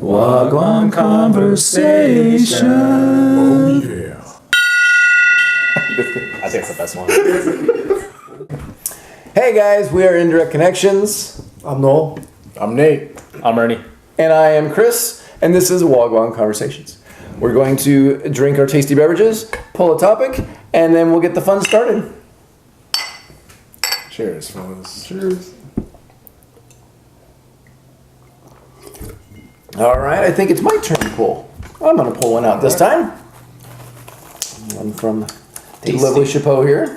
Gwaan Conversation. Oh, yeah. I think it's the best one. Hey guys, we are Indirect Connections. I'm Noel. I'm Nate. I'm Ernie. And I am Chris, and this is Gwaan Conversations. We're going to drink our tasty beverages, pull a topic, and then we'll get the fun started. Cheers, fellas. Cheers. All right, I think it's my turn to pull. I'm going to pull one out this time. One from the lovely Chapeau here.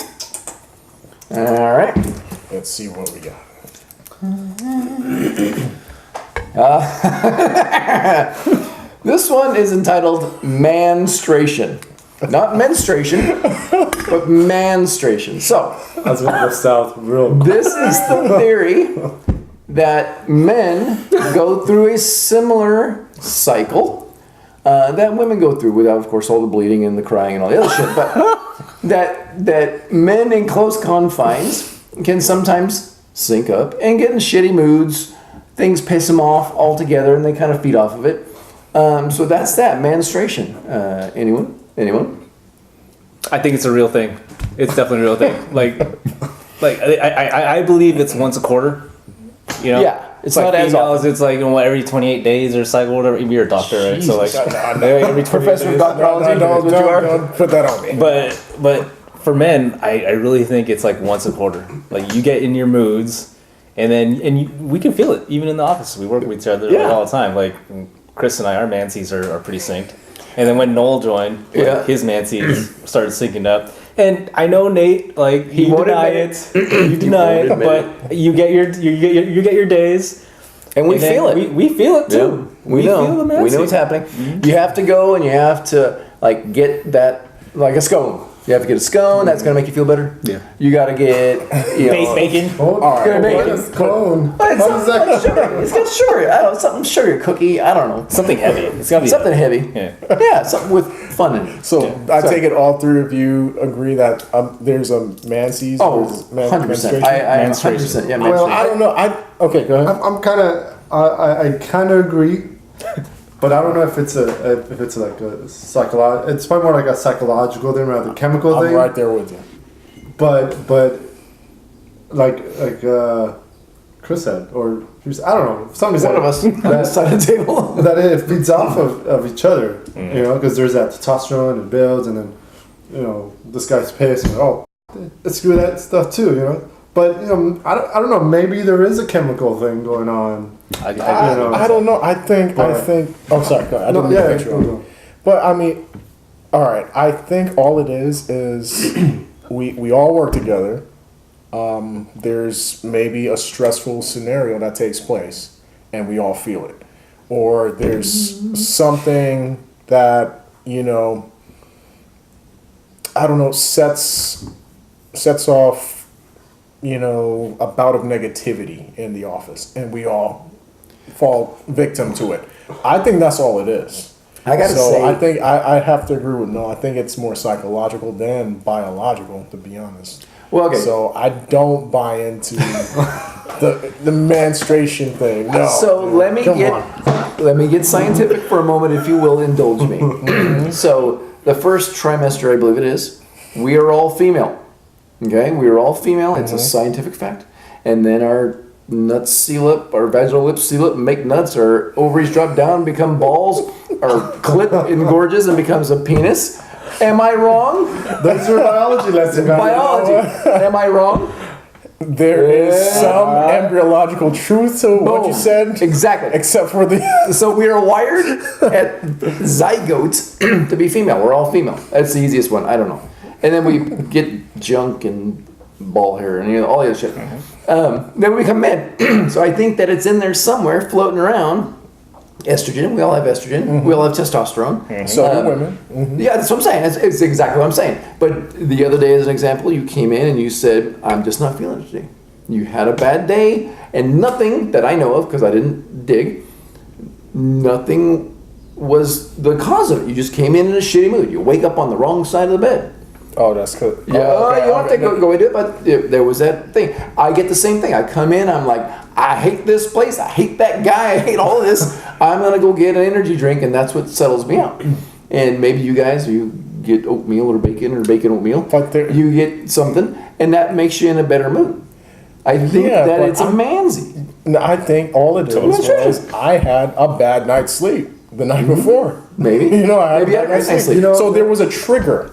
All right. Let's see what we got. This one is entitled Manstruation. Not menstruation, but manstration. So, I was going to go south real quick. this is the theory that men go through a similar cycle that women go through, without, of course, all the bleeding and the crying and all the other shit. But that men in close confines can sometimes sync up and get in shitty moods. Things piss them off altogether, and they kind of feed off of it. So that's that, menstruation. Anyone? I think it's a real thing. It's definitely a real thing. I believe it's once a quarter. You know? Yeah, it's like not as females, often. it's like every 28 days or cycle, whatever. You're a doctor, right? So like every 28 Professor of days. doctorology. Don't put that on me. But for men, I really think it's like once a quarter. Like you get in your moods, and then we can feel it even in the office. We work with each other all the time. Like Chris and I, our mansies are pretty synced. And then when Noel joined, his mansies started syncing up. And I know Nate, like he deny it, you deny it, but you get your days, and we feel it. We feel it too. Yeah, we know. Feel the We know what's happening. Mm-hmm. You have to go and you have to like get that like a scone. You have to get a scone. That's gonna make you feel better. Yeah. You gotta get bacon. All right. What is cone? It's like sugar. It's got sugar. I don't know, something sugar cookie. I don't know. Something heavy. It's gotta be something heavy. Yeah, something with fun in it. So I take it all three of you agree that there's a mansies. Oh, there's 100%. I 100%. Yeah, well, I don't know. Okay, go ahead. I'm kind of I kind of agree, but I don't know if it's like a psychological. It's probably more like a psychological thing rather than chemical thing. I'm right there with you. But like Chris said, or I don't know, somebody said one of us on this side of the table that it feeds off of each other. You know, because there's that testosterone and builds, and then this guy's pissed and let's screw that stuff too. But I don't know. Maybe there is a chemical thing going on. I don't know. I think. Oh, sorry. Go ahead. I didn't mean to cut you off. But I mean, all right. I think all it is we all work together. There's maybe a stressful scenario that takes place, and we all feel it, or there's something that I don't know, sets off. A bout of negativity in the office, and we all fall victim to it. I think that's all it is. I gotta say, I think I have to agree with Noel. I think it's more psychological than biological, to be honest. Well, okay. So I don't buy into the menstruation thing. No. So let me get scientific for a moment, if you will, indulge me. So the first trimester, I believe it is, we are all female. Okay, we are all female. It's a scientific fact. And then our nuts seal up, our vaginal lips seal up and make nuts, our ovaries drop down, become balls, our clit engorges and becomes a penis. Am I wrong? That's your biology lesson. Biology. Am I wrong? There is some embryological truth to what you said. Exactly. Except for the... So we are wired at zygotes to be female. We're all female. That's the easiest one. I don't know. And then we get junk and ball hair and all the other shit. Then we become men. So I think that it's in there somewhere floating around. Estrogen. We all have estrogen. We all have testosterone. So do women. Yeah, that's what I'm saying. It's exactly what I'm saying. But the other day, as an example, you came in and you said, I'm just not feeling it today. You had a bad day, and nothing that I know of, because I didn't dig, nothing was the cause of it. You just came in a shitty mood. You wake up on the wrong side of the bed. Oh, that's good. Yeah, you don't have to go into it, but there was that thing. I get the same thing. I come in, I'm like, I hate this place. I hate that guy. I hate all of this. I'm gonna go get an energy drink, and that's what settles me out. And maybe you guys, you get oatmeal or bacon oatmeal. But You get something, and that makes you in a better mood. I think that it's a mansy. No, I think all it is was I had a bad night's sleep the night before. Maybe. I had Maybe a bad night's sleep. So there was a trigger.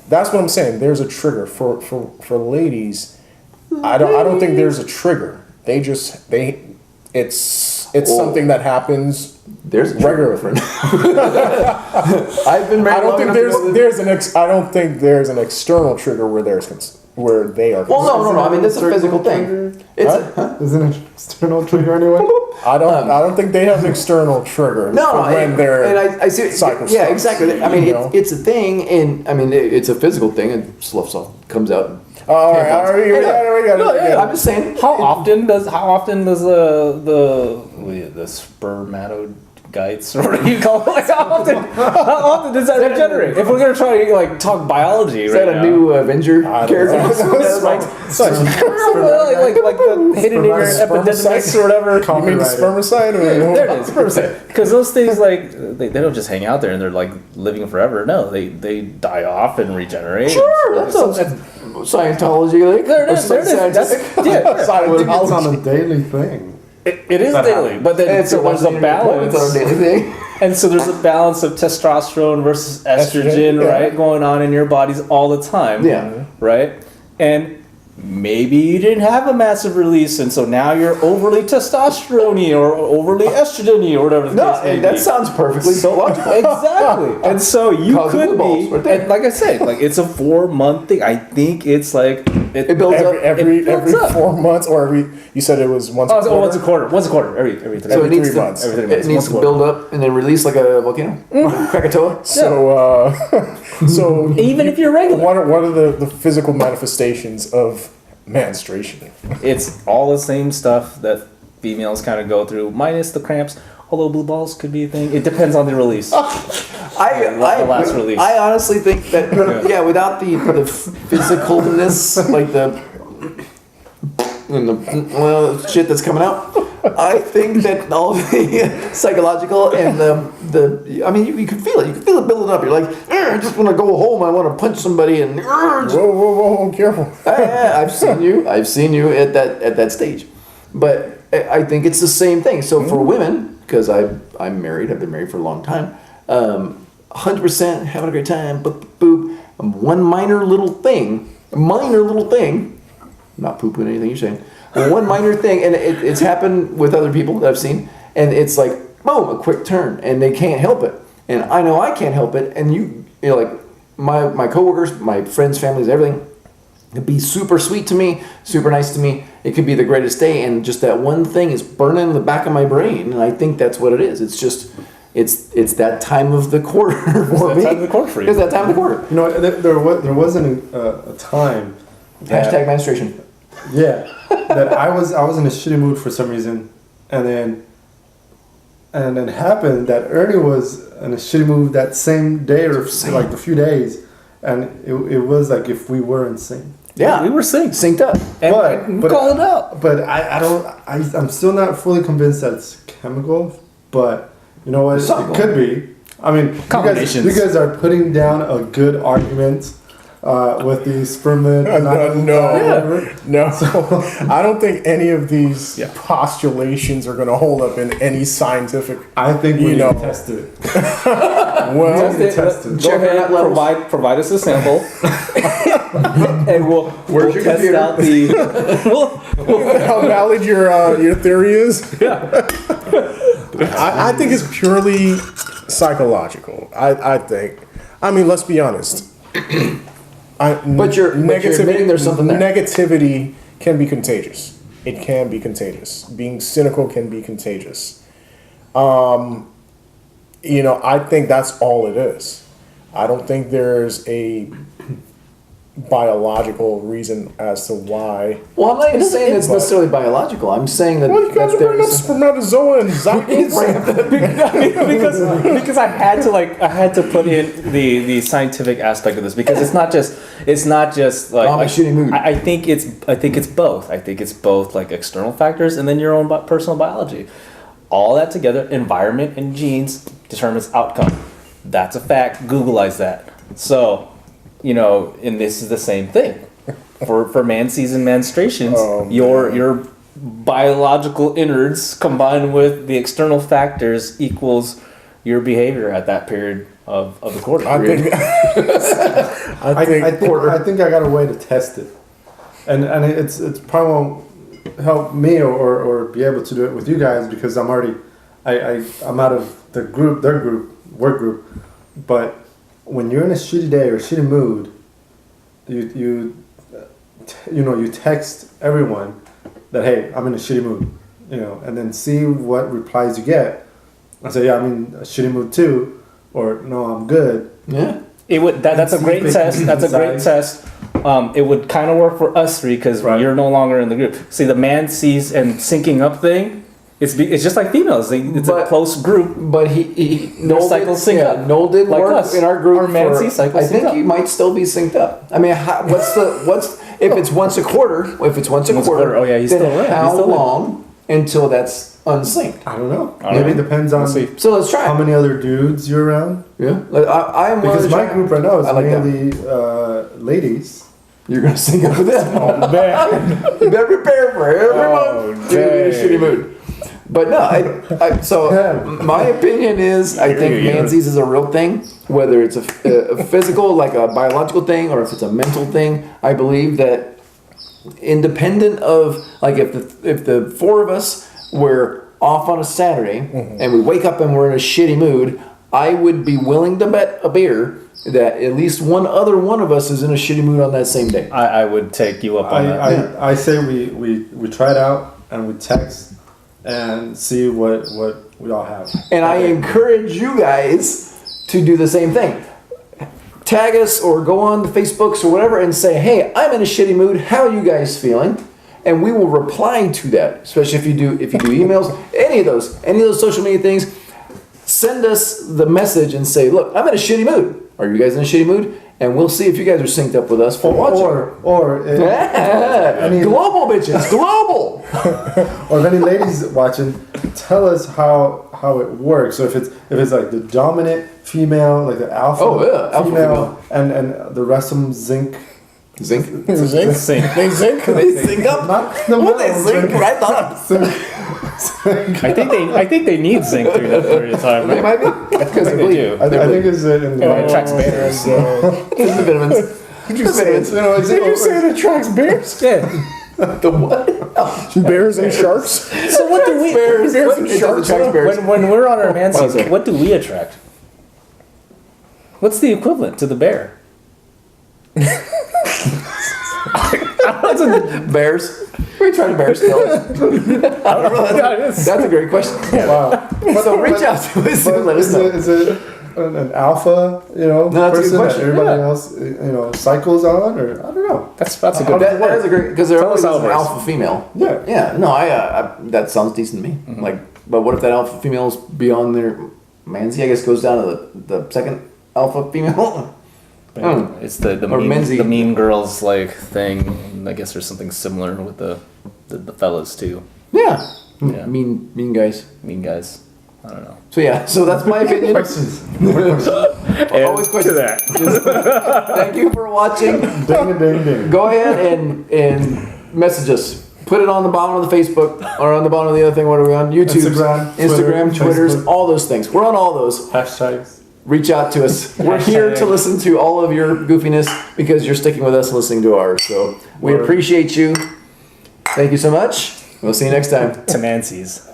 That's what I'm saying. There's a trigger for ladies. I don't think there's a trigger. It's something that happens. There's a regular. I've been married. I don't think there's an external trigger where they are. Well, no. I mean, that's a physical thing. Isn't it an external trigger anyway? I don't think they have an external trigger. When they're and I see. Yeah, exactly. I mean, it's a thing, and I mean, it's a physical thing, and stuff comes out. All right, we got it. I'm just saying. How often does the spermatogites, or what do you call it? Like, how often does that regenerate? If we're gonna try to like talk biology, Is that a new Avenger character? like the hidden in your epidermis or whatever. You mean the spermicide? There it is, spermicide. Because those things they don't just hang out there and they're like living forever. No, they die off and regenerate. Sure, that's Scientology. Like, there it is. It's on a daily thing. It is daily, but then there's a balance. It's our daily thing. And so there's a balance of testosterone versus estrogen, right, going on in your bodies all the time. Yeah. Right? And maybe you didn't have a massive release, and so now you're overly testosterone-y or overly estrogen-y or whatever the case may be. That sounds perfectly logical. Exactly. And so you could be, right and like I said, like it's a 4-month thing. I think it's like it builds up every 4 months, or you said it was once a quarter? Once a quarter. Once a quarter. Every 3 So months. it needs 3 months. Every 3 months. It needs to build up and then release like a volcano. Krakatoa. So even if you're regular. What are the physical manifestations of menstruation? It's all the same stuff that females kind of go through, minus the cramps. Although blue balls could be a thing. It depends on the release. The last release. I honestly think that without the physicalness, like the shit that's coming out, I think that all the psychological and I mean, you can feel it. You can feel it building up. You're like, I just want to go home. I want to punch somebody and. Whoa! Careful. I've seen you at that stage, but I think it's the same thing. So for women, because I'm married, I've been married for a long time, 100% having a great time. Boop. One minor little thing, not poo-pooing anything you're saying. One minor thing, and it's happened with other people that I've seen, and it's like, boom, a quick turn, and they can't help it. And I know I can't help it, and you know, like, my coworkers, my friends, families, everything, could be super sweet to me, super nice to me. It could be the greatest day, and just that one thing is burning in the back of my brain, and I think that's what it is. It's just, it's that time of the quarter for me. It's that time of the quarter for you. It's that time of the quarter. You know, there wasn't a time. Hashtag menstruation. Yeah, that I was in a shitty mood for some reason, and then it happened that Ernie was in a shitty mood that same day or like a few days, and it was like if we were in sync. Yeah, we were synced up, but call it out. But I'm still not fully convinced that it's chemical, but you know what? It could be. I mean, you guys are putting down a good argument. With the sperm. No. So I don't think any of these postulations are going to hold up in any scientific. I think we need to test it. Well, test it. Go ahead, provide us a sample, and we'll test out the. How valid your theory is? Yeah. I think it's purely psychological. I think. I mean, let's be honest. But you're admitting there's something there. Negativity can be contagious. It can be contagious. Being cynical can be contagious. I think that's all it is. I don't think there's a biological reason as to why. Well, I'm not even saying it's necessarily biological. I'm saying that. Well, you guys are bringing up spermatozoa and zygotes. because I had to put in the scientific aspect of this, because it's not just like my shitty mood. I think it's both. I think it's both like external factors and then your own personal biology. all that together, environment and genes determines outcome. That's a fact. Googleize that. So, and this is the same thing. For mancies and menstruations, your biological innards combined with the external factors equals your behavior at that period of the quarter. I think I got a way to test it, and it's probably won't help me or be able to do it with you guys because I'm already I'm out of their work group. But when you're in a shitty day or a shitty mood, you text everyone that, hey, I'm in a shitty mood, and then see what replies you get. I say, yeah, I'm in a shitty mood too, or no, I'm good. Yeah. It would. That's a great test. That's a great test. It would kind of work for us three because you're no longer in the group. See, the man sees and syncing up thing. It's just like females. It's a close group. But Noel cycles sync up. Noel did Like work us. in our group. Our man-see cycles I think sync up. he might still be synced up. I mean, what's if it's once a quarter? If it's once a quarter, oh yeah, he's then still right. how He's still long until that's unsynced? I don't know. All Maybe right. it depends on So let's try. how many other dudes you're around. Yeah, like, I am Because my group right now is like mainly ladies. You're gonna sync up with them. Oh, man. You better prepare for everyone to be in a dang. shitty mood. But no, so my opinion is I think mansies is a real thing, whether it's a physical, like a biological thing, or if it's a mental thing. I believe that independent of, like, if the four of us were off on a Saturday and we wake up and we're in a shitty mood, I would be willing to bet a beer that at least one other one of us is in a shitty mood on that same day. I would take you up on that. I say we try it out and we text and see what we all have. And I encourage you guys to do the same thing. Tag us or go on the Facebooks or whatever and say, hey, I'm in a shitty mood. How are you guys feeling? And we will reply to that, especially if you do emails, any of those social media things. Send us the message and say, look, I'm in a shitty mood. Are you guys in a shitty mood? And we'll see if you guys are synced up with us for watching. Global bitches, global. Or if any ladies watching, tell us how it works. So if it's like the dominant female, like the alpha, alpha female, and the rest of them zinc. Zinc? They zinc? They zinc? They sync up? Not the What they zinc right on? I think they need zinc through that period of time. They Right? might be. Because They do. I think it's in the It attracts bears. It's the vitamins. Did you say it attracts bears? Yeah. The what? Bears and sharks? So what do we? Bears and sharks. When we're on our mansies, Okay. what do we attract? What's the equivalent to the bear? Bears. We're trying to bear still. That's a great question. Wow. So reach out to us and let us know. Is it an alpha, No, that's a good person that question. everybody Yeah. else, cycles on, or I don't know. That's a good. That is a great, because there Tell always us is how an it works. alpha female. Yeah. Yeah. No, I that sounds decent to me. Like, but what if that alpha female is beyond their mansy? I guess goes down to the second alpha female. It's the Or mean, Menzie. the mean girls like thing. I guess there's something similar with the fellas too. Yeah. Yeah. Mean guys. Mean guys. I don't know. So yeah. So that's my opinion. Questions. Always questions. Thank you for watching. Ding, ding, ding. Go ahead and message us. Put it on the bottom of the Facebook or on the bottom of the other thing. What are we on? YouTube, Instagram, Twitters, Facebook. all those things. We're on all those. Hashtags. Reach out to us. We're here to listen to all of your goofiness because you're sticking with us and listening to ours. So we appreciate you. Thank you so much. We'll see you next time. To mansies.